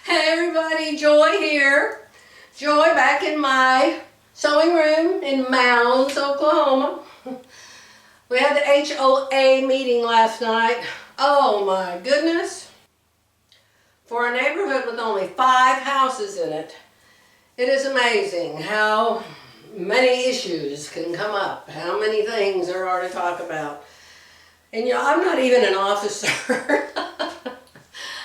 Hey everybody, Joy here. Joy back in my sewing room in Mounds, Oklahoma. We had the HOA meeting last night. Oh my goodness. For a neighborhood with only 5 houses in it, it is amazing how many issues can come up, how many things there are to talk about. And you know, I'm not even an officer.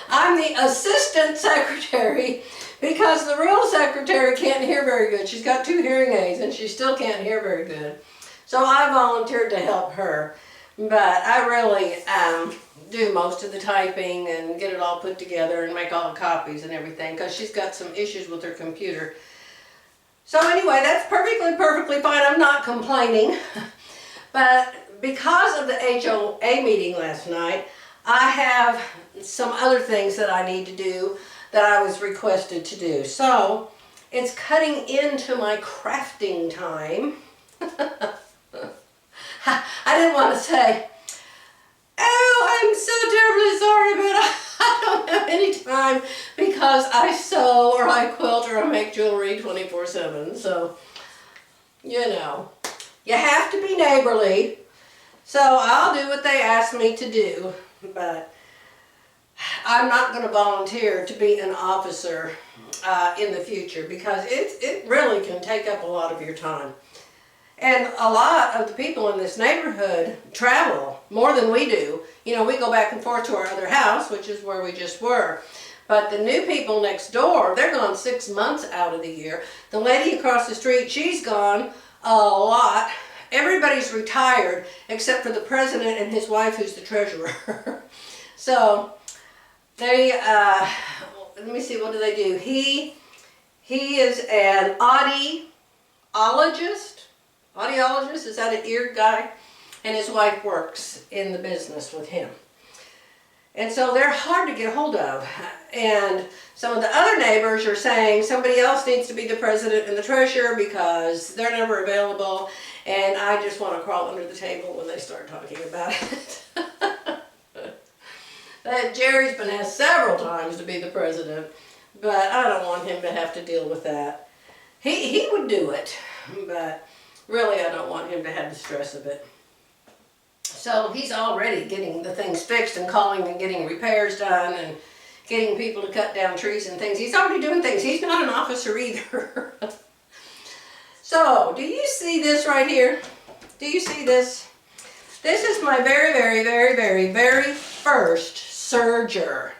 I'm the assistant secretary because the real secretary can't hear very good. She's got 2 hearing aids and she still can't hear very good. So I volunteered to help her. But I really do most of the typing and get it all put together and make all the copies and everything because she's got some issues with her computer. So anyway, that's perfectly fine. I'm not complaining. But because of the HOA meeting last night, I have some other things that I need to do that I was requested to do. So it's cutting into my crafting time. I didn't want to say, oh, I'm so terribly sorry, but I don't have any time because I sew or I quilt or I make jewelry 24/7. So, you know, you have to be neighborly. So I'll do what they ask me to do. But I'm not going to volunteer to be an officer in the future because it really can take up a lot of your time. And a lot of the people in this neighborhood travel more than we do. You know, we go back and forth to our other house, which is where we just were. But the new people next door, they're gone 6 months out of the year. The lady across the street, she's gone a lot. Everybody's retired except for the president and his wife, who's the treasurer. So they, let me see, what do they do? He is an audiologist. Audiologist, is that an ear guy? And his wife works in the business with him. And so they're hard to get hold of. And some of the other neighbors are saying somebody else needs to be the president and the treasurer because they're never available. And I just want to crawl under the table when they start talking about it. Jerry's been asked several times to be the president, but I don't want him to have to deal with that. He would do it, but really I don't want him to have the stress of it. So he's already getting the things fixed and calling and getting repairs done and getting people to cut down trees and things. He's already doing things. He's not an officer either. So, do you see this right here? Do you see this? This is my very first Serger.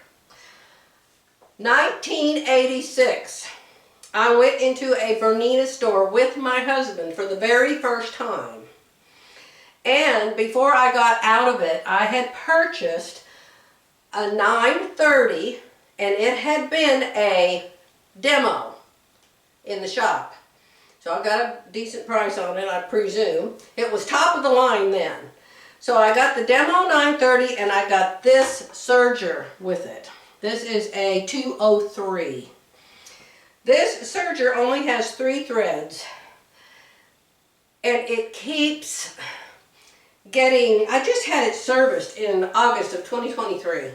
1986. I went into a Bernina store with my husband for the very first time. And before I got out of it, I had purchased a 930 and it had been a demo in the shop. So I got a decent price on it, I presume. It was top of the line then. So I got the demo 930 and I got this Serger with it. This is a 203. This Serger only has 3 threads. And it keeps getting, I just had it serviced in August of 2023.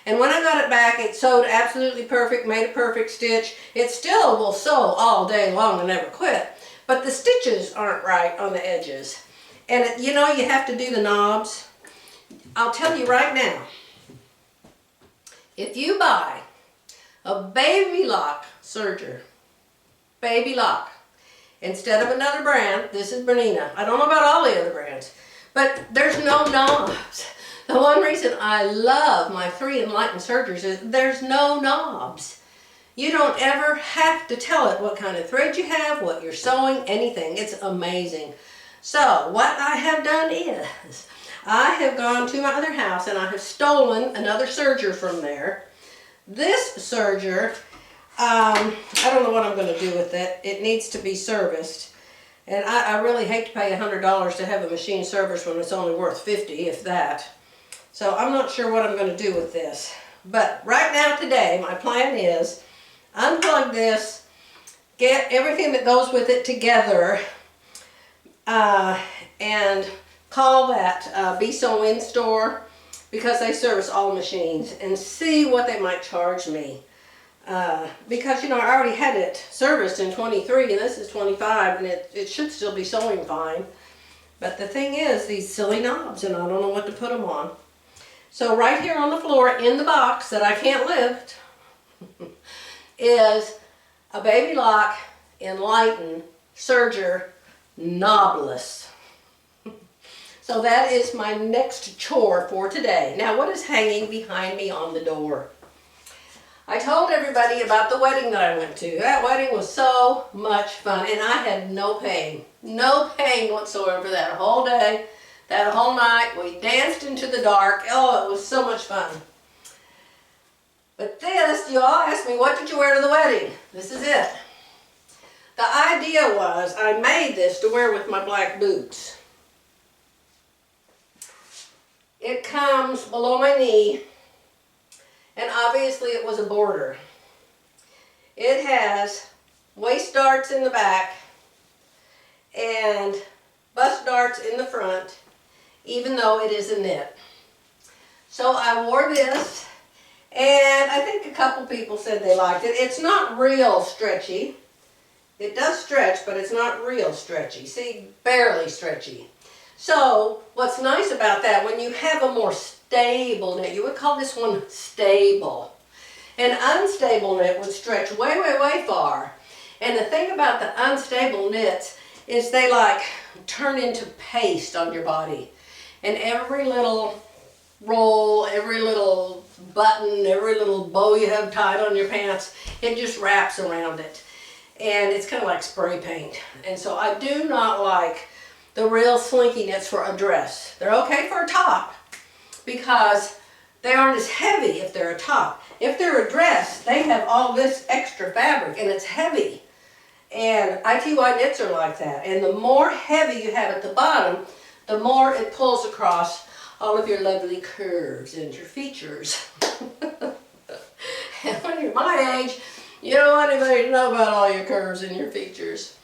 And when I got it back, it sewed absolutely perfect, made a perfect stitch. It still will sew all day long and never quit. But the stitches aren't right on the edges. And you know, you have to do the knobs. I'll tell you right now, if you buy a baby lock Serger, baby lock, instead of another brand, this is Bernina. I don't know about all the other brands, but there's no knobs. The one reason I love my 3 Enlightened Sergers is there's no knobs. You don't ever have to tell it what kind of thread you have, what you're sewing, anything. It's amazing. So what I have done is I have gone to my other house and I have stolen another Serger from there. This Serger, I don't know what I'm going to do with it. It needs to be serviced. And I really hate to pay $100 to have a machine serviced when it's only worth $50, if that. So I'm not sure what I'm going to do with this. But right now today, my plan is unplug this, get everything that goes with it together, and call that Be So In store because they service all machines and see what they might charge me Because, you know, I already had it serviced in 23 and this is 25 and it should still be sewing fine. But the thing is, these silly knobs, and I don't know what to put them on. So right here on the floor in the box that I can't lift is a Baby Lock Enlighten Serger Knobless. So that is my next chore for today. Now, what is hanging behind me on the door? I told everybody about the wedding that I went to. That wedding was so much fun, and I had no pain. No pain whatsoever that whole day, that whole night. We danced into the dark. Oh, it was so much fun. But this, you all asked me, what did you wear to the wedding? This is it. The idea was I made this to wear with my black boots. It comes below my knee, and obviously it was a border. It has waist darts in the back and bust darts in the front, even though it is a knit. So I wore this, and I think a couple people said they liked it. It's not real stretchy. It does stretch, but it's not real stretchy. See, barely stretchy. So what's nice about that, when you have a more stable knit, you would call this one stable. An unstable knit would stretch way, way, way far. And the thing about the unstable knits is they like turn into paste on your body. And every little roll, every little button, every little bow you have tied on your pants, it just wraps around it. And it's kind of like spray paint. And so I do not like the real slinky knits for a dress. They're okay for a top because they aren't as heavy if they're a top. If they're a dress, they have all this extra fabric and it's heavy. And ITY knits are like that. And the more heavy you have at the bottom, the more it pulls across all of your lovely curves and your features. And when you're my age, you don't want anybody to know about all your curves and your features.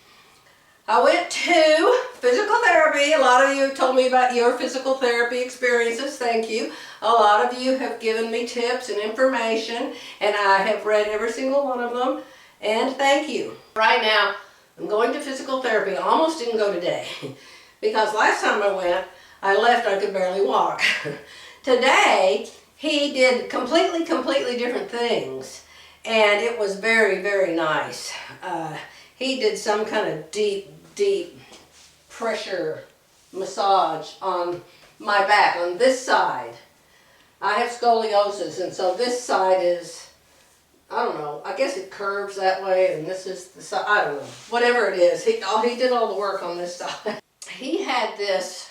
I went to physical therapy. A lot of you told me about your physical therapy experiences. Thank you. A lot of you have given me tips and information, and I have read every single one of them. And thank you. Right now, I'm going to physical therapy. I almost didn't go today because last time I went, I left, I could barely walk. Today, he did completely different things, and it was very, very nice. He did some kind of deep pressure massage on my back, on this side. I have scoliosis, and so this side is, I don't know, I guess it curves that way, and this is the side, I don't know. Whatever it is, he did all the work on this side. He had this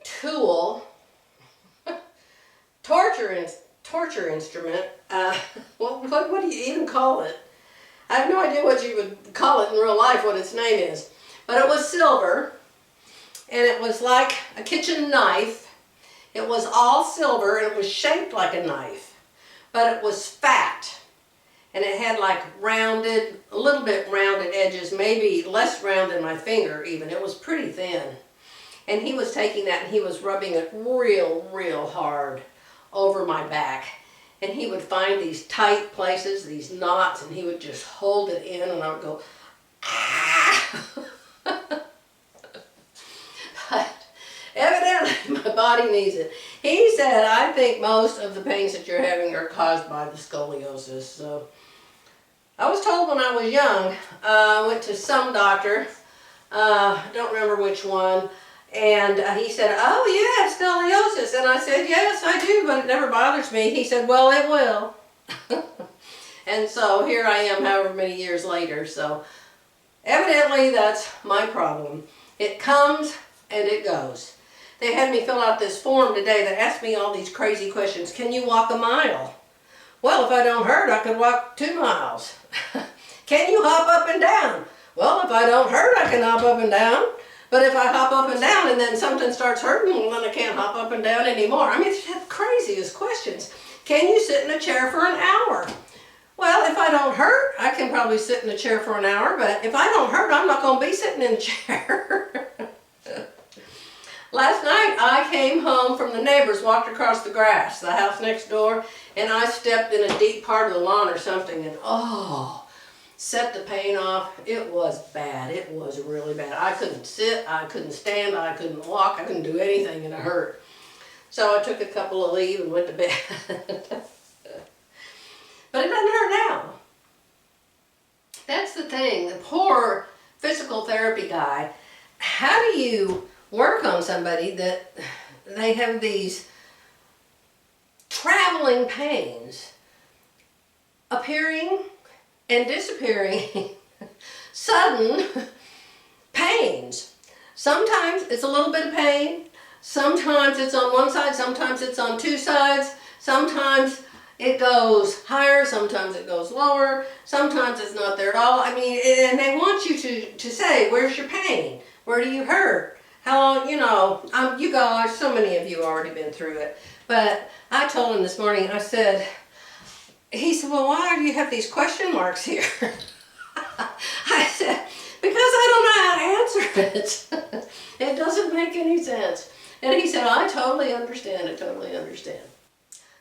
tool, torture instrument, what do you even call it? I have no idea what you would call it in real life, what its name is. But it was silver, and it was like a kitchen knife. It was all silver, and it was shaped like a knife. But it was fat, and it had like rounded, a little bit rounded edges, maybe less round than my finger even. It was pretty thin. And he was taking that and he was rubbing it real hard over my back. And he would find these tight places, these knots, and he would just hold it in, and I would go, ah! But evidently my body needs it. He said, I think most of the pains that you're having are caused by the scoliosis. So I was told when I was young, I went to some doctor, don't remember which one, and he said, oh, you have scoliosis. And I said, yes, I do, but it never bothers me. He said, well, it will. And so here I am however many years later. So evidently that's my problem. It comes and it goes. They had me fill out this form today that asked me all these crazy questions. Can you walk a mile? Well, if I don't hurt, I could walk 2 miles. Can you hop up and down? Well, if I don't hurt, I can hop up and down. But if I hop up and down and then something starts hurting, well, then I can't hop up and down anymore. I mean, it's the craziest questions. Can you sit in a chair for an hour? Well, if I don't hurt, I can probably sit in a chair for an hour, but if I don't hurt, I'm not going to be sitting in a chair. Last night, I came home from the neighbors, walked across the grass, the house next door, and I stepped in a deep part of the lawn or something, and oh, set the pain off. It was bad. It was really bad. I couldn't sit, I couldn't stand, I couldn't walk, I couldn't do anything, and it hurt. So I took a couple of leave and went to bed. But it doesn't hurt now. That's the thing. The poor physical therapy guy. How do you work on somebody that they have these traveling pains appearing and disappearing, sudden pains? Sometimes it's a little bit of pain, sometimes it's on one side, sometimes it's on two sides, sometimes it goes higher, sometimes it goes lower, sometimes it's not there at all. I mean, and they want you to say, where's your pain? Where do you hurt? How long, you guys, so many of you already been through it. But I told him this morning, I said, he said, well, why do you have these question marks here? I said, because I don't know how to answer it. It doesn't make any sense. And he said, I totally understand, I totally understand.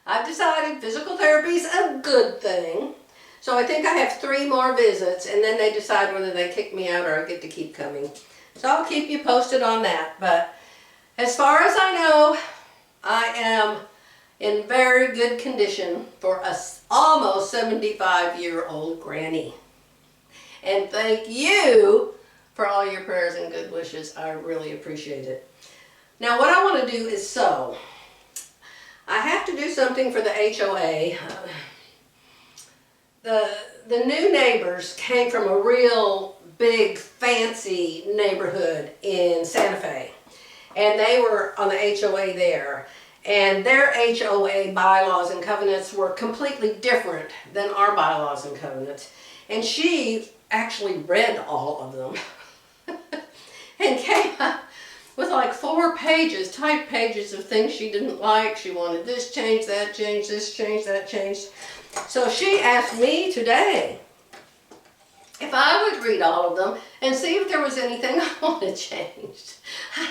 I've decided physical therapy is a good thing. So I think I have 3 more visits, and then they decide whether they kick me out or I get to keep coming. So I'll keep you posted on that. But as far as I know, I am in very good condition for a almost 75-year-old granny. And thank you for all your prayers and good wishes. I really appreciate it. Now what I want to do is sew. I have to do something for the HOA. The new neighbors came from a real big fancy neighborhood in Santa Fe, and they were on the HOA there, and their HOA bylaws and covenants were completely different than our bylaws and covenants, and she actually read all of them and came up with like 4 pages, typed pages of things she didn't like. She wanted this changed, that changed, this changed, that changed. So she asked me today if I would read all of them and see if there was anything I wanted changed.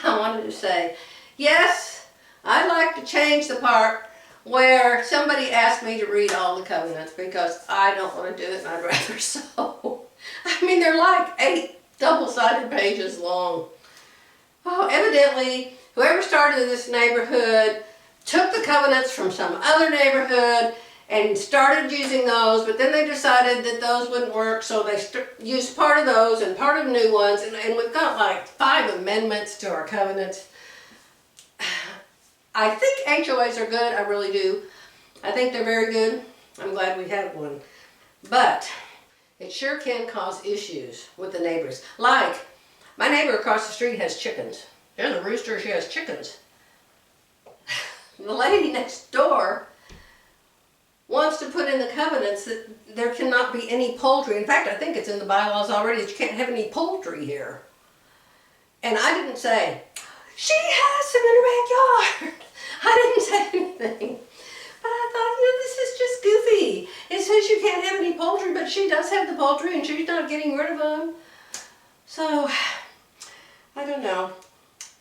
I wanted to say, yes, I'd like to change the part where somebody asked me to read all the covenants because I don't want to do it and I'd rather sew. I mean, they're like 8 double-sided pages long. Oh, evidently, whoever started this neighborhood took the covenants from some other neighborhood and started using those, but then they decided that those wouldn't work, so they used part of those and part of new ones, and we've got like 5 amendments to our covenants. I think HOAs are good, I really do. I think they're very good. I'm glad we have one. But it sure can cause issues with the neighbors. Like, my neighbor across the street has chickens. There's a rooster, she has chickens. The lady next door wants to put in the covenants that there cannot be any poultry. In fact, I think it's in the bylaws already that you can't have any poultry here. And I didn't say, she has some in her backyard. I didn't say anything. But I thought, this is just goofy. It says you can't have any poultry, but she does have the poultry and she's not getting rid of them. So, I don't know.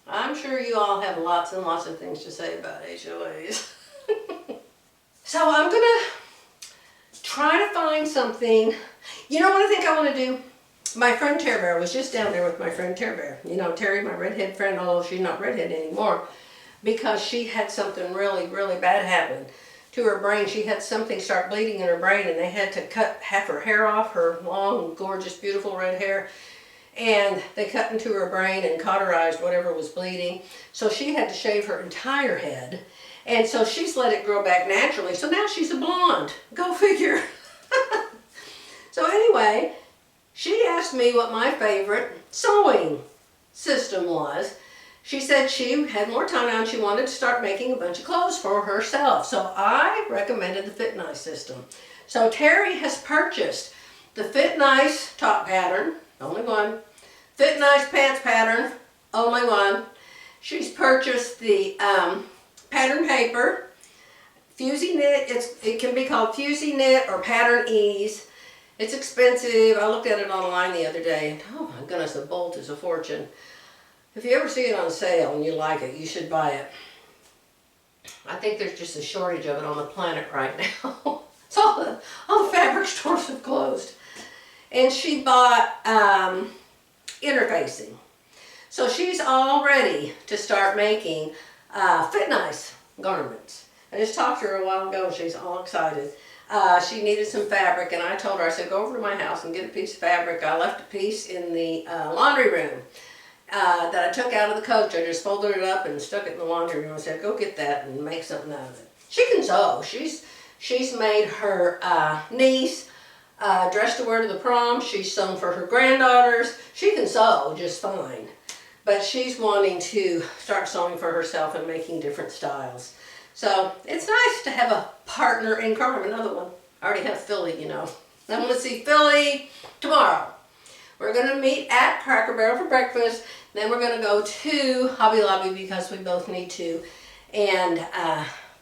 I'm sure you all have lots and lots of things to say about HOAs. So I'm going to try to find something. You know what I think I want to do? My friend Tare Bear, was just down there with my friend Tare Bear. You know, Terry, my redhead friend, although she's not redhead anymore, because she had something really, really bad happen to her brain. She had something start bleeding in her brain, and they had to cut half her hair off, her long, gorgeous, beautiful red hair. And they cut into her brain and cauterized whatever was bleeding. So she had to shave her entire head. And so she's let it grow back naturally. So now she's a blonde. Go figure. So anyway, she asked me what my favorite sewing system was. She said she had more time now and she wanted to start making a bunch of clothes for herself. So I recommended the Fit Nice system. So Terry has purchased the Fit Nice top pattern. Only one. Fit Nice pants pattern, only one. She's purchased the pattern paper, Fusy Knit. It can be called Fusy Knit or Pattern Ease. It's expensive. I looked at it online the other day, and oh my goodness, the bolt is a fortune. If you ever see it on sale and you like it, you should buy it. I think there's just a shortage of it on the planet right now. So all the fabric stores have closed. And she bought interfacing. So she's all ready to start making fit nice garments. I just talked to her a while ago. She's all excited. She needed some fabric, and I told her, I said, go over to my house and get a piece of fabric. I left a piece in the laundry room that I took out of the coach. I just folded it up and stuck it in the laundry room. I said, go get that and make something out of it. She can sew. She's made her niece dress to wear to the prom. She's sewn for her granddaughters. She can sew just fine. But she's wanting to start sewing for herself and making different styles. So it's nice to have a partner in crime. Another one. I already have Philly, you know. I'm going to see Philly tomorrow. We're going to meet at Cracker Barrel for breakfast. Then we're going to go to Hobby Lobby because we both need to. And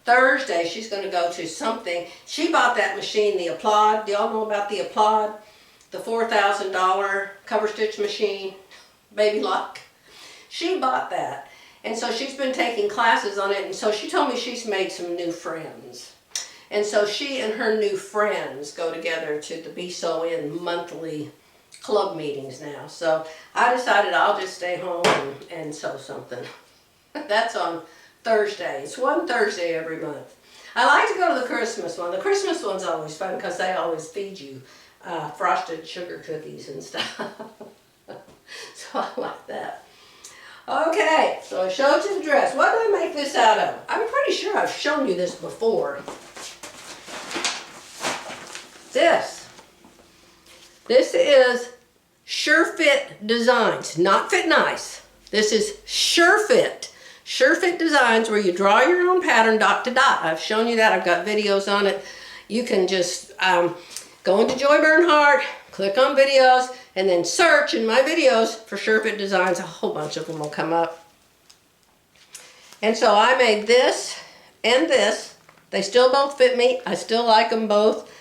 Thursday she's going to go to something. She bought that machine, the Applaud. Do y'all know about the Applaud? The $4,000 cover stitch machine, baby lock. She bought that. And so she's been taking classes on it, and so she told me she's made some new friends. And so she and her new friends go together to the Be So In monthly club meetings now. So I decided I'll just stay home and sew something. That's on Thursday. It's one Thursday every month. I like to go to the Christmas one. The Christmas one's always fun because they always feed you frosted sugar cookies and stuff. So I like that. Okay, so I showed you the dress. What did I make this out of? I'm pretty sure I've shown you this before. This is Surefit Designs, not Fit Nice. This is Surefit. Surefit Designs, where you draw your own pattern dot to dot. I've shown you that. I've got videos on it. You can just go into Joy Bernhardt, click on videos, and then search in my videos for Surefit Designs. A whole bunch of them will come up. And so I made this and this. They still both fit me. I still like them both.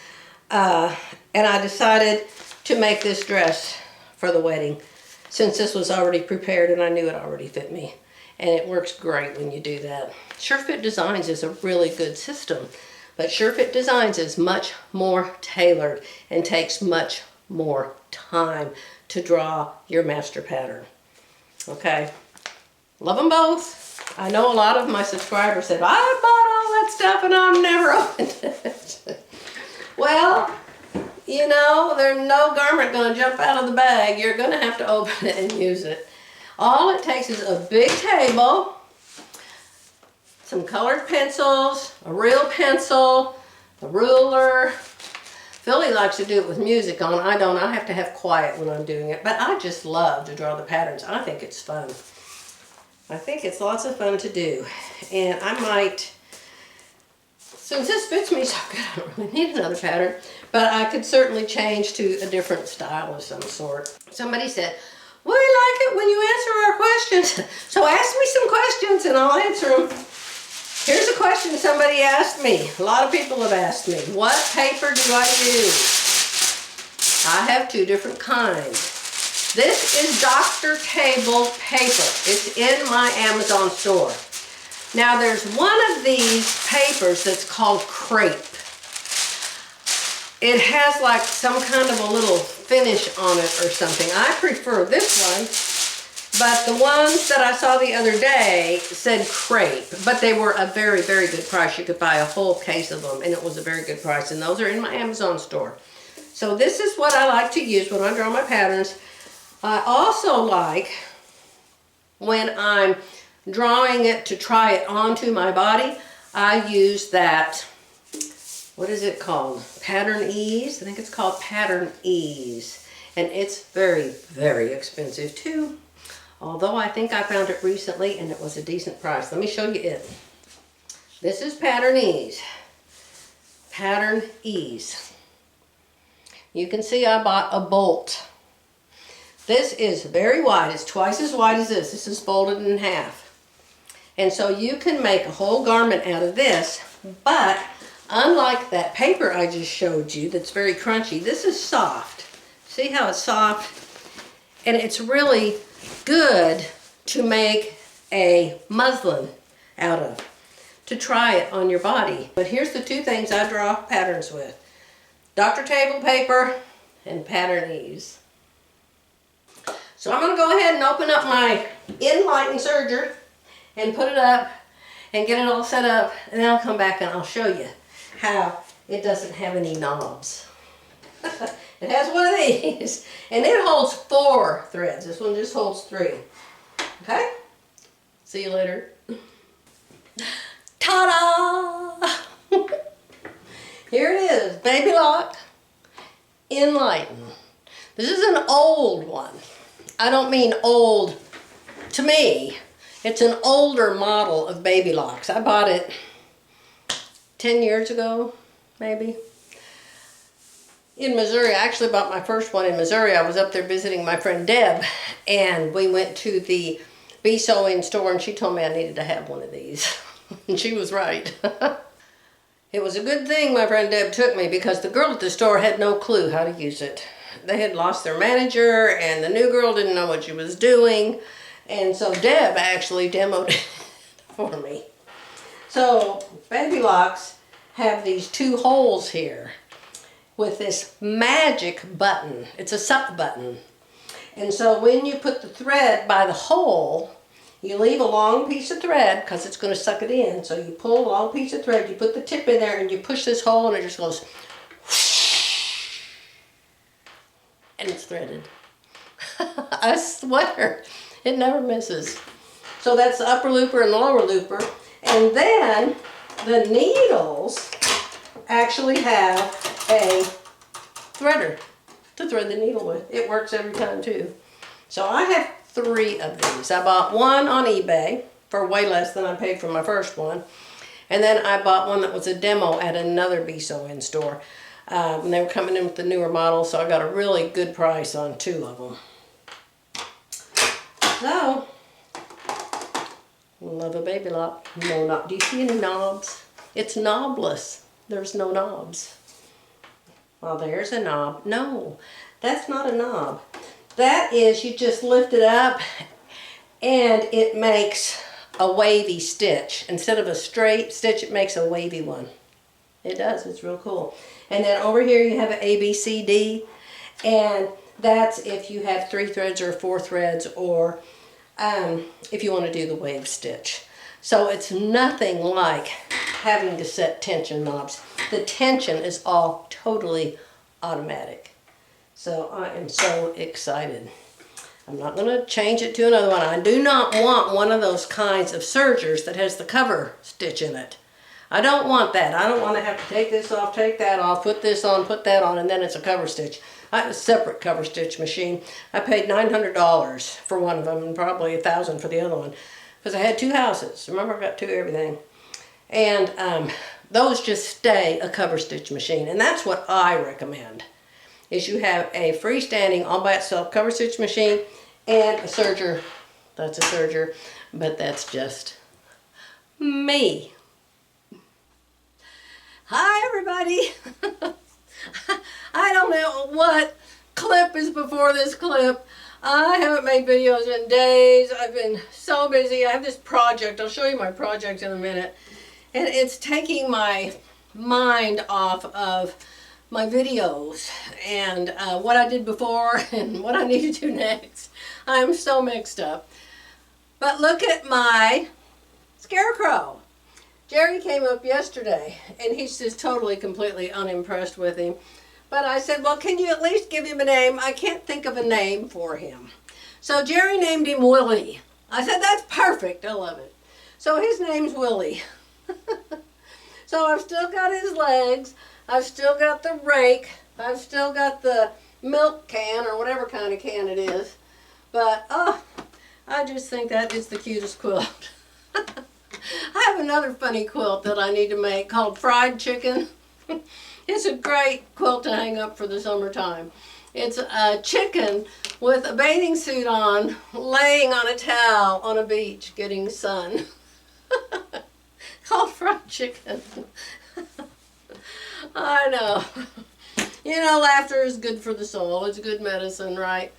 And I decided to make this dress for the wedding, since this was already prepared and I knew it already fit me. And it works great when you do that. Surefit Designs is a really good system, but Surefit Designs is much more tailored and takes much more time to draw your master pattern. Okay, love them both. I know a lot of my subscribers said, I bought all that stuff and I've never opened it. Well, you know, there's no garment going to jump out of the bag. You're going to have to open it and use it. All it takes is a big table, some colored pencils, a real pencil, a ruler. Philly likes to do it with music on. I don't. I have to have quiet when I'm doing it. But I just love to draw the patterns. I think it's fun. I think it's lots of fun to do. And I might, since this fits me so good, I don't really need another pattern. But I could certainly change to a different style of some sort. Somebody said, we like it when you answer our questions. So ask me some questions and I'll answer them. Here's a question somebody asked me. A lot of people have asked me, what paper do I use? I have two different kinds. This is Dr. Table paper. It's in my Amazon store. Now there's one of these papers that's called crepe. It has like some kind of a little finish on it or something. I prefer this one. But the ones that I saw the other day said crepe, but they were a very, very good price. You could buy a whole case of them, and it was a very good price, and those are in my Amazon store. So this is what I like to use when I draw my patterns. I also like, when I'm drawing it to try it onto my body, I use that, what is it called? Pattern Ease? I think it's called Pattern Ease. And it's very, very expensive too. Although I think I found it recently and it was a decent price. Let me show you it. This is Pattern Ease. Pattern Ease. You can see I bought a bolt. This is very wide. It's twice as wide as this. This is folded in half. And so you can make a whole garment out of this, but unlike that paper I just showed you that's very crunchy, this is soft. See how it's soft? And it's really good to make a muslin out of. to try it on your body. But here's the two things I draw patterns with. Dr. Table paper and pattern ease. So I'm going to go ahead and open up my Enlighten Serger and put it up and get it all set up, and then I'll come back and I'll show you how it doesn't have any knobs. It has one of these, and it holds 4 threads. This one just holds 3. Okay? See you later. Ta-da! Here it is, Baby Lock Enlighten. This is an old one. I don't mean old to me. It's an older model of Baby Locks. I bought it 10 years ago, maybe. In Missouri. I actually bought my first one in Missouri. I was up there visiting my friend Deb, and we went to the bee sewing store, and she told me I needed to have one of these. And she was right. It was a good thing my friend Deb took me, because the girl at the store had no clue how to use it. They had lost their manager, and the new girl didn't know what she was doing, and so Deb actually demoed it for me. So Baby Locks have these 2 holes here with this magic button. It's a suck button. And so when you put the thread by the hole, you leave a long piece of thread because it's going to suck it in. So you pull a long piece of thread, you put the tip in there, and you push this hole, and it just goes whoosh, and it's threaded. I swear, it never misses. So that's the upper looper and the lower looper. And then the needles actually have a threader to thread the needle with. It works every time too. So I have 3 of these. I bought one on eBay for way less than I paid for my first one. And then I bought one that was a demo at another bee sewing store. And they were coming in with the newer model, so I got a really good price on 2 of them. So, love a Baby Lock. No knob. Do you see any knobs? It's knobless. There's no knobs. Well, there's a knob. No, that's not a knob. That is, you just lift it up and it makes a wavy stitch. Instead of a straight stitch, it makes a wavy one. It does. It's real cool. And then over here you have an A, B, C, D. And that's if you have 3 threads or 4 threads, or if you want to do the wave stitch. So it's nothing like having to set tension knobs. The tension is all totally automatic. So I am so excited. I'm not going to change it to another one. I do not want one of those kinds of sergers that has the cover stitch in it. I don't want that. I don't want to have to take this off, take that off, put this on, put that on, and then it's a cover stitch. I have a separate cover stitch machine. I paid $900 for one of them and probably $1,000 for the other one, because I had 2 houses. Remember, I got 2 everything. And those just stay a cover stitch machine. And that's what I recommend, is you have a freestanding all by itself cover stitch machine and a serger. That's a serger, but that's just me. Hi everybody. I don't know what clip is before this clip. I haven't made videos in days. I've been so busy. I have this project. I'll show you my project in a minute. And it's taking my mind off of my videos and what I did before and what I need to do next. I'm so mixed up. But look at my scarecrow. Jerry came up yesterday and he's just totally, completely unimpressed with him. But I said, well, can you at least give him a name? I can't think of a name for him. So Jerry named him Willy. I said, that's perfect. I love it. So his name's Willy. So I've still got his legs. I've still got the rake. I've still got the milk can, or whatever kind of can it is. But, oh, I just think that is the cutest quilt. I have another funny quilt that I need to make called Fried Chicken. It's a great quilt to hang up for the summertime. It's a chicken with a bathing suit on, laying on a towel on a beach getting sun. Called Fried Chicken. I know. You know, laughter is good for the soul. It's good medicine, right?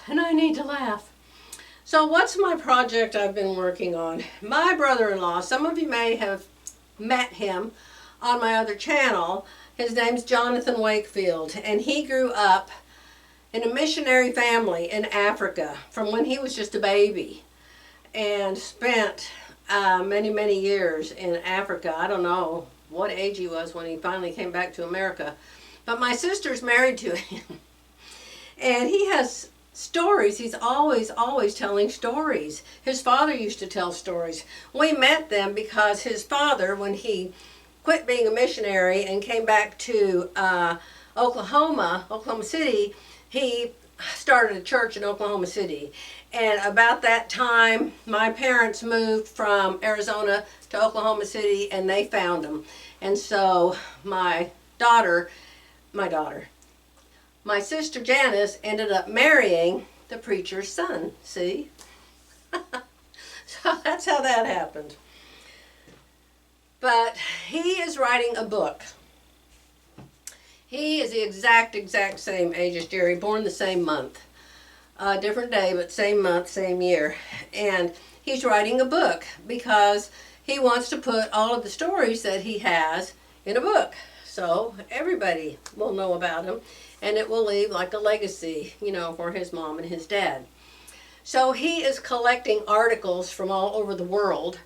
And I need to laugh. So what's my project I've been working on? My brother-in-law, some of you may have met him on my other channel. His name's Jonathan Wakefield, and he grew up in a missionary family in Africa from when he was just a baby, and spent many years in Africa. I don't know what age he was when he finally came back to America, but my sister's married to him, and he has stories. He's always telling stories. His father used to tell stories. We met them because his father, when he quit being a missionary and came back to Oklahoma City, he started a church in Oklahoma City. And about that time, my parents moved from Arizona to Oklahoma City, and they found him. And so my sister Janice ended up marrying the preacher's son. See? So that's how that happened. But he is writing a book. He is the exact same age as Jerry, born the same month. Different day, but same month, same year. And he's writing a book because he wants to put all of the stories that he has in a book. So everybody will know about him, and it will leave like a legacy, you know, for his mom and his dad. So he is collecting articles from all over the world,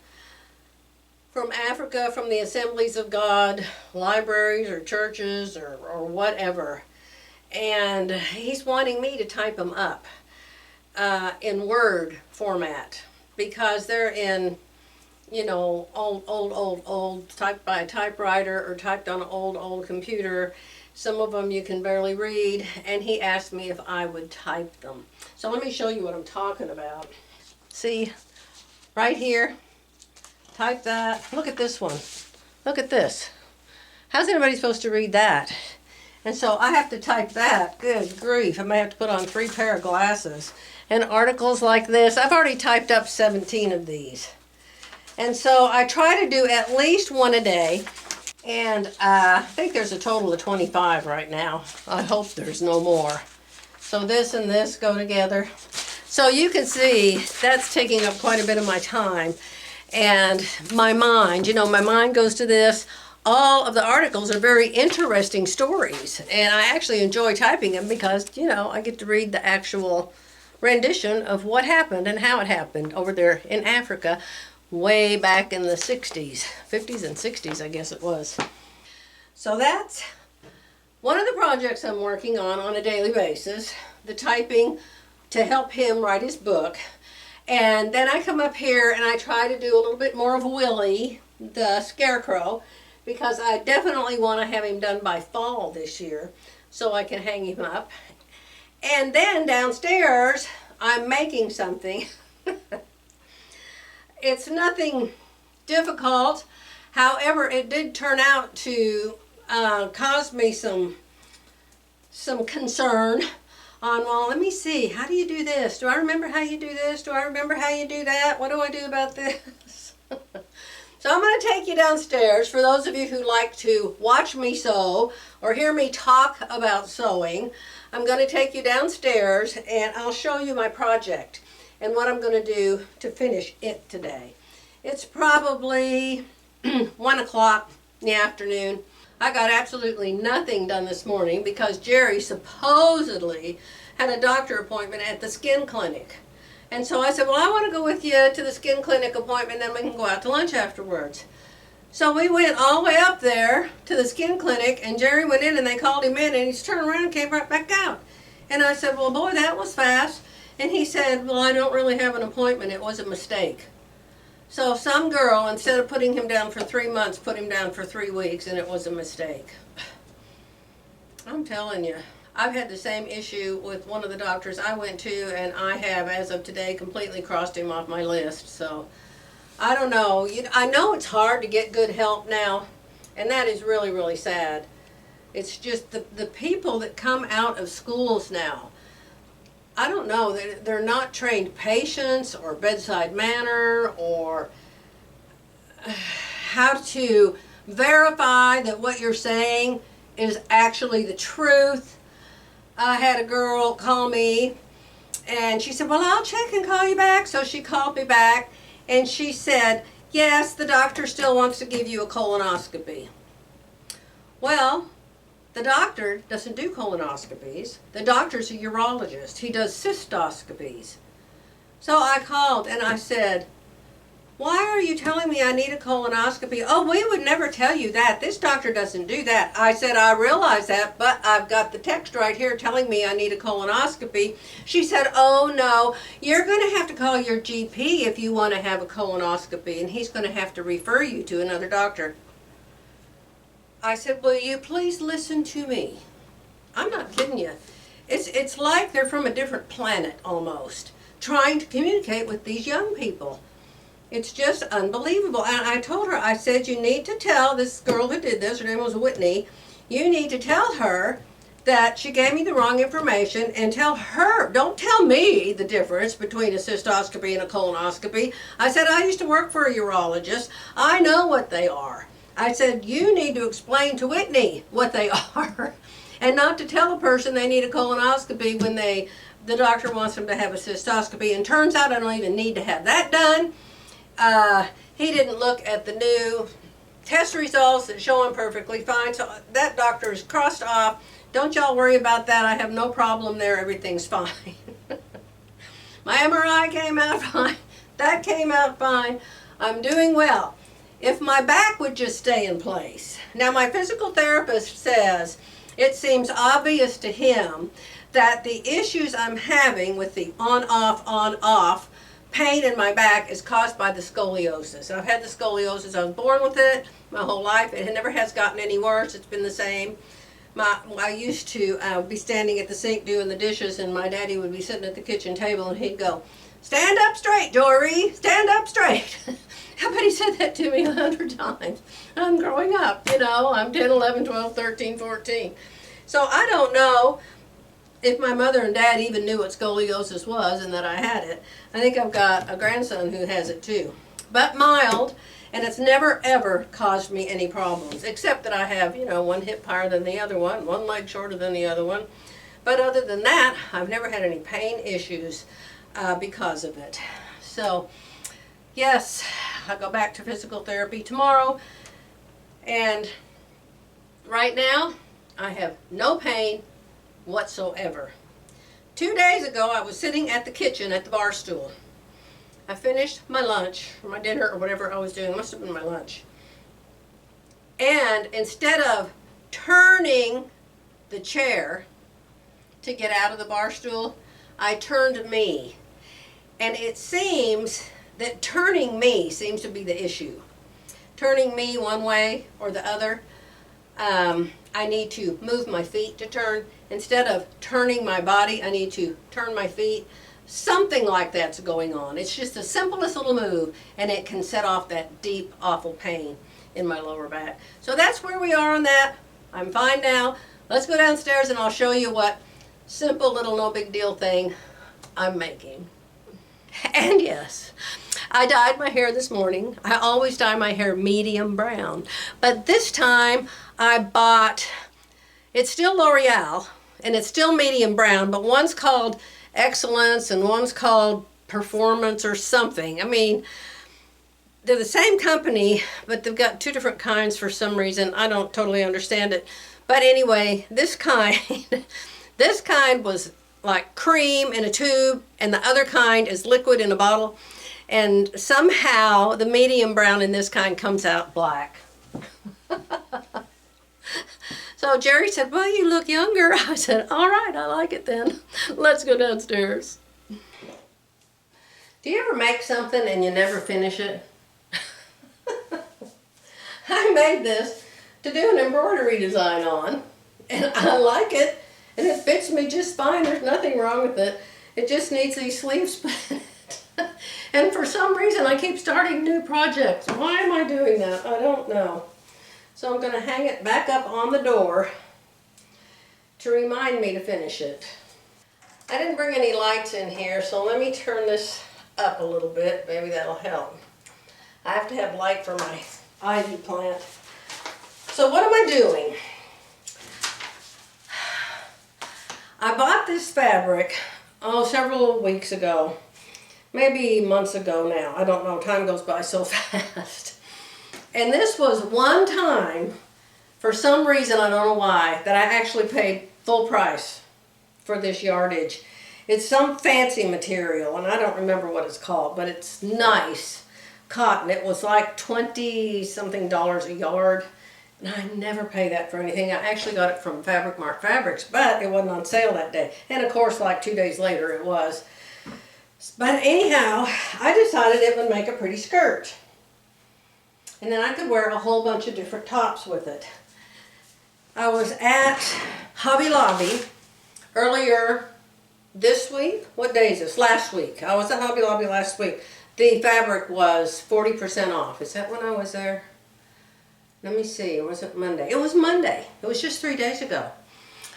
from Africa, from the Assemblies of God, libraries or churches or whatever. And he's wanting me to type them up in Word format, because they're in, you know, old, typed by a typewriter or typed on an old computer. Some of them you can barely read, and he asked me if I would type them. So let me show you what I'm talking about. See, right here, type that. Look at this one. Look at this. How's anybody supposed to read that? And so I have to type that. Good grief. I may have to put on 3 pair of glasses. And articles like this, I've already typed up 17 of these. And so I try to do at least one a day. And I think there's a total of 25 right now. I hope there's no more. So this and this go together. So you can see that's taking up quite a bit of my time. And my mind, you know, my mind goes to this. All of the articles are very interesting stories. And I actually enjoy typing them because, you know, I get to read the actual rendition of what happened and how it happened over there in Africa way back in the 60s, 50s and 60s, I guess it was. So that's one of the projects I'm working on a daily basis, the typing to help him write his book. And then I come up here and I try to do a little bit more of Willy, the scarecrow, because I definitely want to have him done by fall this year so I can hang him up. And then downstairs, I'm making something. It's nothing difficult. However, it did turn out to cause me some concern on, well, let me see, how do you do this? Do I remember how you do this? Do I remember how you do that? What do I do about this? So I'm going to take you downstairs. For those of you who like to watch me sew or hear me talk about sewing, I'm going to take you downstairs and I'll show you my project and what I'm going to do to finish it today. It's probably 1 o'clock in the afternoon. I got absolutely nothing done this morning because Jerry supposedly had a doctor appointment at the skin clinic. And so I said, well, I want to go with you to the skin clinic appointment, then we can go out to lunch afterwards. So we went all the way up there to the skin clinic, and Jerry went in and they called him in, and he's turned around and came right back out. And I said, well, boy, that was fast. And he said, well, I don't really have an appointment. It was a mistake. So some girl, instead of putting him down for 3 months, put him down for 3 weeks, and it was a mistake. I'm telling you. I've had the same issue with one of the doctors I went to, and I have, as of today, completely crossed him off my list. So, I don't know. I know it's hard to get good help now, and that is really sad. It's just the people that come out of schools now, I don't know, they're not trained patients or bedside manner or how to verify that what you're saying is actually the truth. I had a girl call me And she said, well, I'll check and call you back. So she called me back and she said, yes, the doctor still wants to give you a colonoscopy. Well, the doctor doesn't do colonoscopies. The doctor's a urologist. He does cystoscopies. So I called and I said, why are you telling me I need a colonoscopy? Oh, we would never tell you that. This doctor doesn't do that. I said, I realize that, but I've got the text right here telling me I need a colonoscopy. She said, oh no, you're going to have to call your GP if you want to have a colonoscopy, and he's going to have to refer you to another doctor. I said, will you please listen to me? I'm not kidding you. It's like they're from a different planet almost, trying to communicate with these young people. It's just unbelievable. And I told her, I said, you need to tell this girl who did this, her name was Whitney, you need to tell her that she gave me the wrong information, and tell her, don't tell me the difference between a cystoscopy and a colonoscopy. I said, I used to work for a urologist. I know what they are. I said, you need to explain to Whitney what they are, and not to tell a person they need a colonoscopy when the doctor wants them to have a cystoscopy. And turns out I don't even need to have that done. He didn't look at the new test results that show him perfectly fine, so that doctor is crossed off. Don't y'all worry about that. I have no problem there. Everything's fine. My MRI came out fine. That came out fine. I'm doing well. If my back would just stay in place. Now, my physical therapist says it seems obvious to him that the issues I'm having with the on-off pain in my back is caused by the scoliosis. I've had the scoliosis. I was born with it my whole life. It never has gotten any worse. It's been the same. I used to be standing at the sink doing the dishes, and my daddy would be sitting at the kitchen table, and he'd go, stand up straight, Jory, stand up straight. I bet he said that to me 100 times. I'm growing up, you know, I'm 10, 11, 12, 13, 14. So I don't know if my mother and dad even knew what scoliosis was and that I had it. I think I've got a grandson who has it too, but mild, and it's never ever caused me any problems, except that I have, you know, one hip higher than the other one leg shorter than the other one. But other than that, I've never had any pain issues because of it. So, yes, I'll go back to physical therapy tomorrow, and right now, I have no pain whatsoever. 2 days ago, I was sitting at the kitchen at the bar stool. I finished my lunch, or my dinner, or whatever I was doing. It must have been my lunch. And instead of turning the chair to get out of the bar stool, I turned me. And it seems that turning me seems to be the issue. Turning me one way or the other. I need to move my feet to turn. Instead of turning my body, I need to turn my feet. Something like that's going on. It's just the simplest little move, and it can set off that deep, awful pain in my lower back. So that's where we are on that. I'm fine now. Let's go downstairs and I'll show you what simple little no big deal thing I'm making. And yes, I dyed my hair this morning. I always dye my hair medium brown, but this time I bought, it's still L'Oreal and it's still medium brown, but one's called Excellence and one's called Performance or something. I mean, they're the same company, but they've got two different kinds for some reason. I don't totally understand it. But anyway, this kind, this kind was like cream in a tube, and the other kind is liquid in a bottle. And somehow the medium brown in this kind comes out black. So Jerry said, well, you look younger. I said, all right, I like it then. Let's go downstairs. Do you ever make something and you never finish it? I made this to do an embroidery design on, and I like it, and it fits me just fine. There's nothing wrong with it. It just needs these sleeves put in it. And for some reason, I keep starting new projects. Why am I doing that? I don't know. So I'm going to hang it back up on the door to remind me to finish it. I didn't bring any lights in here, so let me turn this up a little bit. Maybe that'll help. I have to have light for my ivy plant. So what am I doing? I bought this fabric several weeks ago. Maybe months ago now. I don't know. Time goes by so fast. And this was one time, for some reason, I don't know why, that I actually paid full price for this yardage. It's some fancy material, and I don't remember what it's called, but it's nice cotton. It was like $20-something a yard, and I never pay that for anything. I actually got it from Fabric Mart Fabrics, but it wasn't on sale that day. And of course, like 2 days later, it was. But anyhow, I decided it would make a pretty skirt. And then I could wear a whole bunch of different tops with it. I was at Hobby Lobby earlier this week. What day is this? Last week. I was at Hobby Lobby last week. The fabric was 40% off. Is that when I was there? Let me see. Or was it Monday? It was Monday. It was just 3 days ago.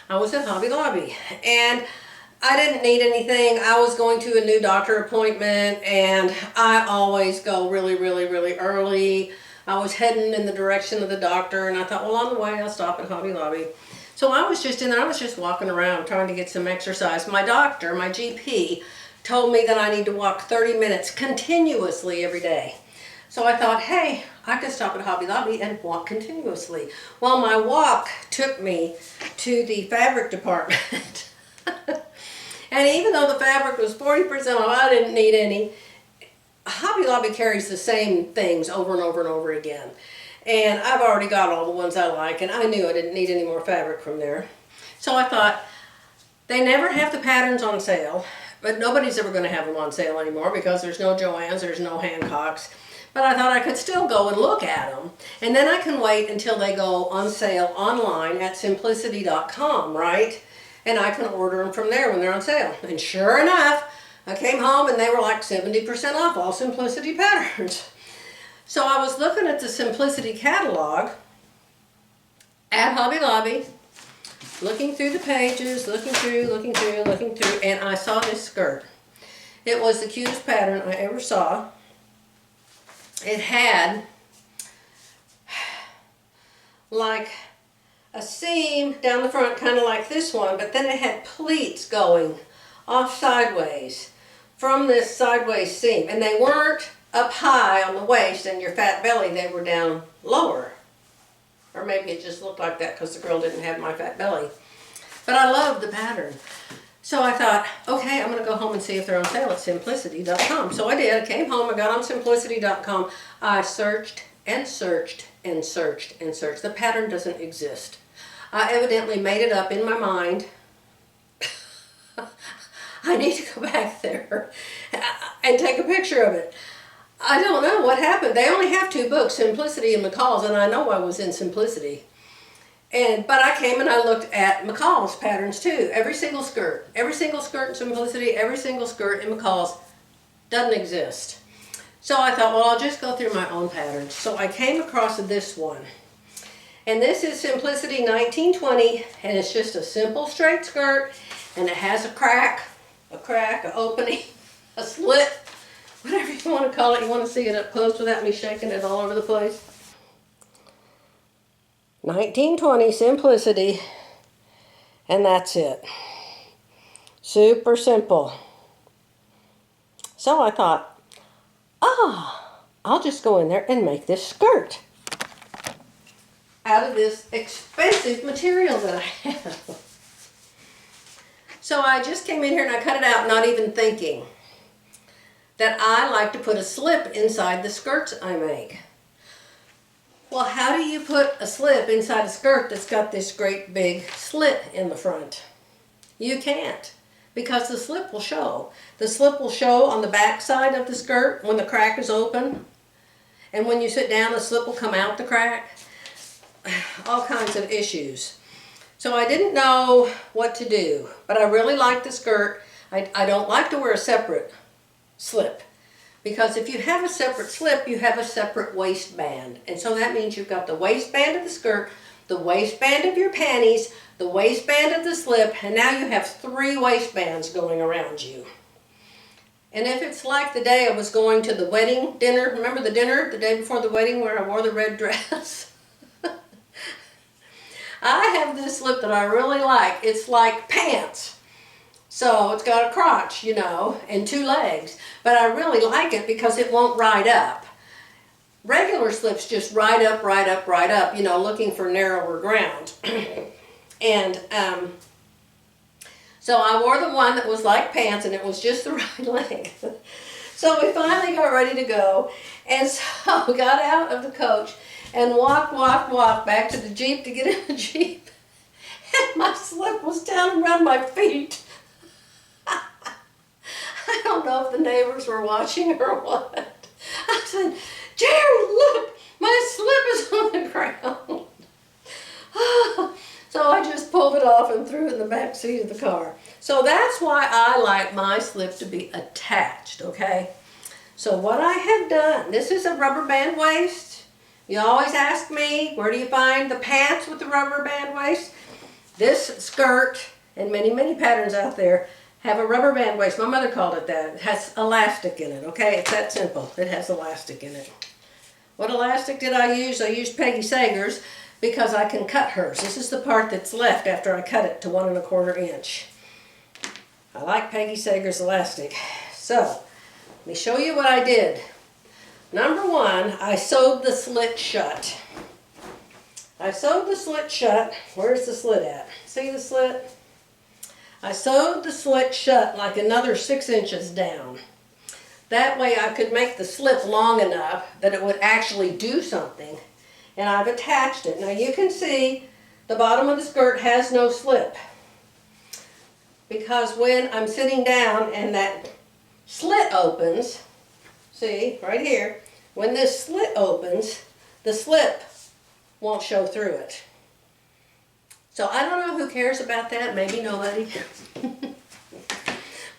I was at Hobby Lobby. And I didn't need anything. I was going to a new doctor appointment, and I always go really, really, really early. I was heading in the direction of the doctor, and I thought, well, on the way, I'll stop at Hobby Lobby. So I was just in there. I was just walking around trying to get some exercise. My doctor, my GP, told me that I need to walk 30 minutes continuously every day. So I thought, hey, I could stop at Hobby Lobby and walk continuously. Well, my walk took me to the fabric department. And even though the fabric was 40% off, I didn't need any. Hobby Lobby carries the same things over and over and over again. And I've already got all the ones I like, and I knew I didn't need any more fabric from there. So I thought, they never have the patterns on sale, but nobody's ever going to have them on sale anymore because there's no Joann's, there's no Hancocks. But I thought I could still go and look at them, and then I can wait until they go on sale online at simplicity.com, right? And I can order them from there when they're on sale. And sure enough, I came home and they were like 70% off all Simplicity patterns. So I was looking at the Simplicity catalog at Hobby Lobby, looking through the pages, looking through, and I saw this skirt. It was the cutest pattern I ever saw. It had like a seam down the front, kind of like this one, but then it had pleats going off sideways from this sideways seam. And they weren't up high on the waist and your fat belly, they were down lower. Or maybe it just looked like that because the girl didn't have my fat belly. But I loved the pattern. So I thought, okay, I'm going to go home and see if they're on sale at simplicity.com. So I did. I came home, I got on simplicity.com. I searched and searched and searched and searched. The pattern doesn't exist. I evidently made it up in my mind. I need to go back there and take a picture of it. I don't know what happened. They only have 2 books, Simplicity and McCall's, and I know I was in Simplicity. But I came and I looked at McCall's patterns too. Every single skirt in Simplicity, every single skirt in McCall's doesn't exist. So I thought, well, I'll just go through my own patterns. So I came across this one. And this is Simplicity 1920, and it's just a simple straight skirt, and it has a crack, an opening, a slit, whatever you want to call it. You want to see it up close without me shaking it all over the place. 1920 Simplicity, and that's it. Super simple. So I thought, I'll just go in there and make this skirt out of this expensive material that I have. So I just came in here and I cut it out, not even thinking that I like to put a slip inside the skirts I make. Well, how do you put a slip inside a skirt that's got this great big slit in the front? You can't, because the slip will show. The slip will show on the back side of the skirt when the crack is open. And when you sit down, the slip will come out the crack. All kinds of issues. So I didn't know what to do, but I really like the skirt. I don't like to wear a separate slip, because if you have a separate slip, you have a separate waistband. And so that means you've got the waistband of the skirt, the waistband of your panties, the waistband of the slip, and now you have 3 waistbands going around you. And if it's like the day I was going to the wedding dinner, remember the dinner the day before the wedding where I wore the red dress? I have this slip that I really like. It's like pants, So it's got a crotch, you know, and 2 legs. But I really like it because it won't ride up. Regular slips just ride up, ride up, ride up, you know, looking for narrower ground. And so I wore the one that was like pants, and it was just the right length. So we finally got ready to go, and so we got out of the coach and walked back to the Jeep to get in the Jeep. And my slip was down around my feet. I don't know if the neighbors were watching or what. I said, Jerry, look, my slip is on the ground. So I just pulled it off and threw it in the back seat of the car. So that's why I like my slip to be attached, okay? So what I have done, this is a rubber band waist. You always ask me, where do you find the pants with the rubber band waist? This skirt, and many, many patterns out there, have a rubber band waist. My mother called it that. It has elastic in it, okay? It's that simple. It has elastic in it. What elastic did I use? I used Peggy Serger's because I can cut hers. This is the part that's left after I cut it to 1 1/4 inch. I like Peggy Serger's elastic. So, let me show you what I did. Number 1, I sewed the slit shut. I sewed the slit shut. Where's the slit at? See the slit? I sewed the slit shut like another 6 inches down. That way I could make the slip long enough that it would actually do something. And I've attached it. Now you can see the bottom of the skirt has no slip. Because when I'm sitting down and that slit opens, see, right here, when this slit opens, the slip won't show through it. So I don't know who cares about that, maybe nobody.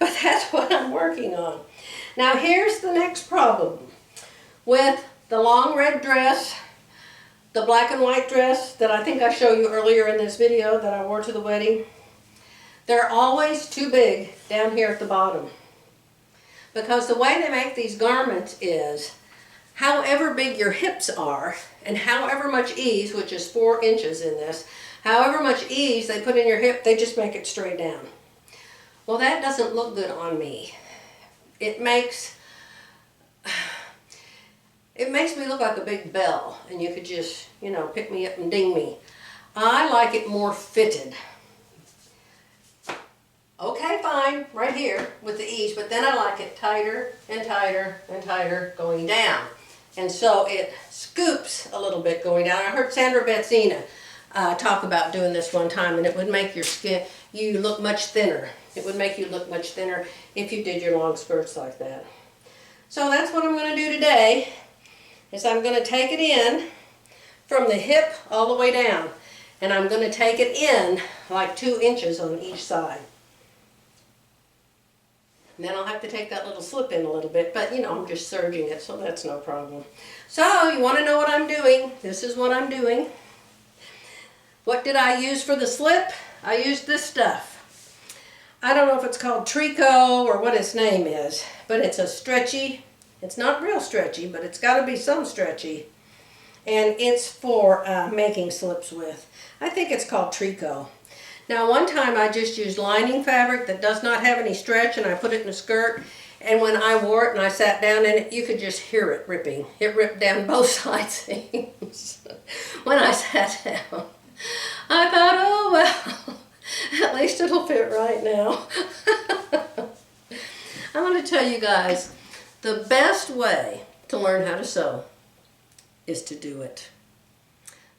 But that's what I'm working on. Now here's the next problem. With the long red dress, the black and white dress that I think I showed you earlier in this video that I wore to the wedding, they're always too big down here at the bottom. Because the way they make these garments is, however big your hips are, and however much ease, which is 4 inches in this, however much ease they put in your hip, they just make it straight down. Well, that doesn't look good on me. It makes me look like a big bell, and you could just, you know, pick me up and ding me. I like it more fitted. Okay, fine, right here with the ease, but then I like it tighter and tighter and tighter going down. And so it scoops a little bit going down. I heard Sandra Betzina talk about doing this one time, and it would make your skin, you look much thinner. It would make you look much thinner if you did your long skirts like that. So that's what I'm going to do today, is I'm going to take it in from the hip all the way down. And I'm going to take it in like 2 inches on each side. And then I'll have to take that little slip in a little bit, but you know, I'm just serging it, so that's no problem. So, you want to know what I'm doing? This is what I'm doing. What did I use for the slip? I used this stuff. I don't know if it's called tricot or what its name is, but it's a stretchy, it's not real stretchy, but it's got to be some stretchy. And it's for making slips with. I think it's called tricot. Now one time I just used lining fabric that does not have any stretch, and I put it in a skirt, and when I wore it and I sat down in it, you could just hear it ripping. It ripped down both side seams when I sat down. I thought, oh well, at least it'll fit right now. I'm going to tell you guys, the best way to learn how to sew is to do it.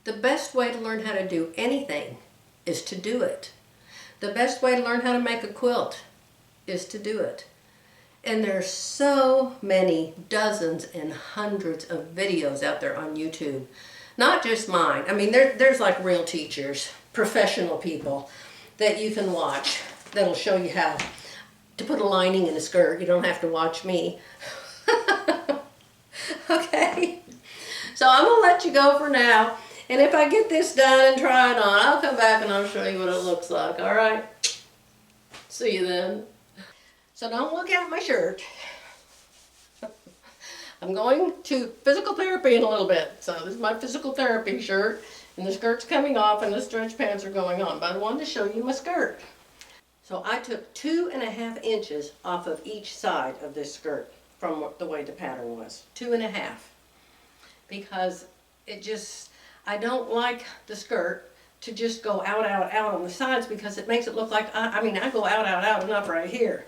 The best way to learn how to do anything is to do it. The best way to learn how to make a quilt is to do it. And there's so many dozens and hundreds of videos out there on YouTube. Not just mine. I mean, there's like real teachers, professional people that you can watch that'll show you how to put a lining in a skirt. You don't have to watch me. Okay? So I'm going to let you go for now. And if I get this done and try it on, I'll come back and I'll show you what it looks like, all right? See you then. So don't look at my shirt. I'm going to physical therapy in a little bit. So this is my physical therapy shirt, and the skirt's coming off and the stretch pants are going on. But I wanted to show you my skirt. So I took 2.5 inches off of each side of this skirt from the way the pattern was. 2.5. Because it just, I don't like the skirt to just go out on the sides, because it makes it look like, I mean, I go out enough right here.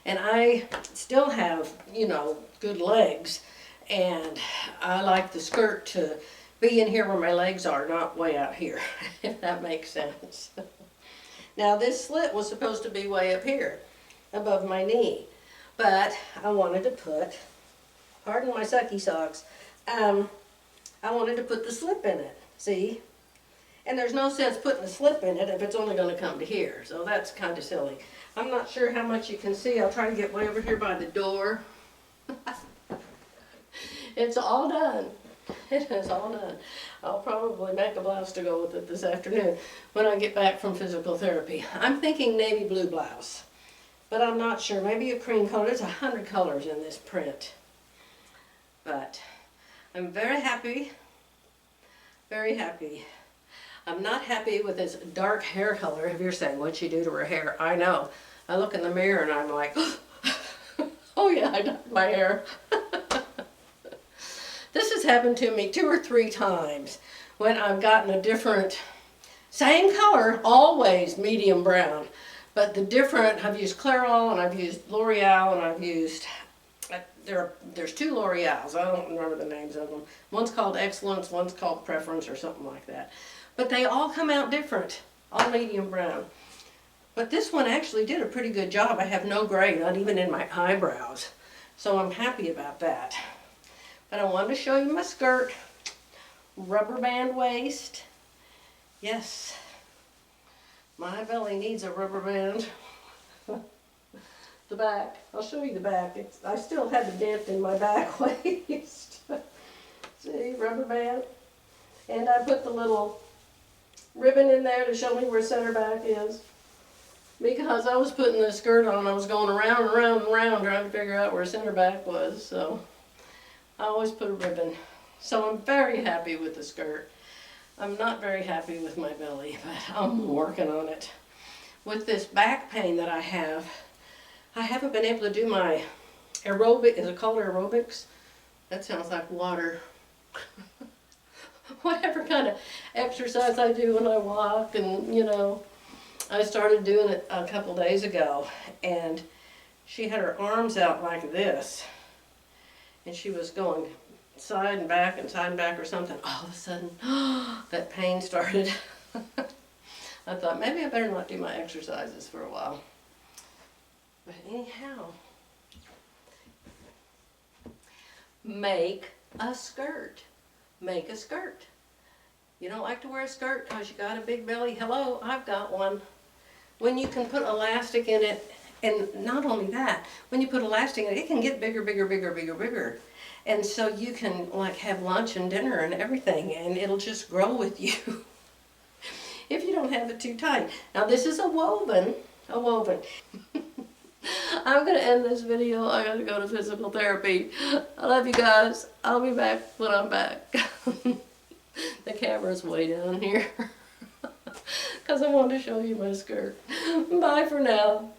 And I still have, you know, good legs. And I like the skirt to be in here where my legs are, not way out here, if that makes sense. Now this slit was supposed to be way up here, above my knee. But I wanted to put, pardon my sucky socks, I wanted to put the slip in it, see? And there's no sense putting a slip in it if it's only going to come to here. So that's kind of silly. I'm not sure how much you can see. I'll try to get way over here by the door. It's all done. It is all done. I'll probably make a blouse to go with it this afternoon when I get back from physical therapy. I'm thinking navy blue blouse, but I'm not sure. Maybe a cream color. There's 100 colors in this print. But I'm very happy. Very happy. I'm not happy with this dark hair color. If you're saying, what'd she do to her hair? I know. I look in the mirror and I'm like, oh yeah, I dyed my hair. This has happened to me 2 or 3 times when I've gotten a different, same color, always medium brown, but the different, I've used Clairol and I've used L'Oreal and I've used, there's 2 L'Oreals, I don't remember the names of them. One's called Excellence, one's called Preference or something like that. But they all come out different, all medium brown. But this one actually did a pretty good job. I have no gray, not even in my eyebrows. So I'm happy about that. But I wanted to show you my skirt. Rubber band waist. Yes, my belly needs a rubber band. The back, I'll show you the back. I still have a dent in my back waist. See, rubber band. And I put the little ribbon in there to show me where center back is. Because I was putting this skirt on, I was going around and around and around trying to figure out where center back was. So I always put a ribbon. So I'm very happy with the skirt. I'm not very happy with my belly, but I'm working on it. With this back pain that I haven't been able to do my aerobic, is it called aerobics? That sounds like water. Whatever kind of exercise I do when I walk, and you know, I started doing it a couple days ago, and she had her arms out like this, and she was going side and back or something. All of a sudden, that pain started. I thought maybe I better not do my exercises for a while. But anyhow, make a skirt. Make a skirt. You don't like to wear a skirt because you got a big belly? Hello, I've got one. When you can put elastic in it, and not only that, when you put elastic in it, it can get bigger, bigger, bigger, bigger, bigger. And so you can like have lunch and dinner and everything, and it'll just grow with you if you don't have it too tight. Now this is a woven. I'm going to end this video. I got to go to physical therapy. I love you guys. I'll be back when I'm back. The camera's way down here because I wanted to show you my skirt. Bye for now.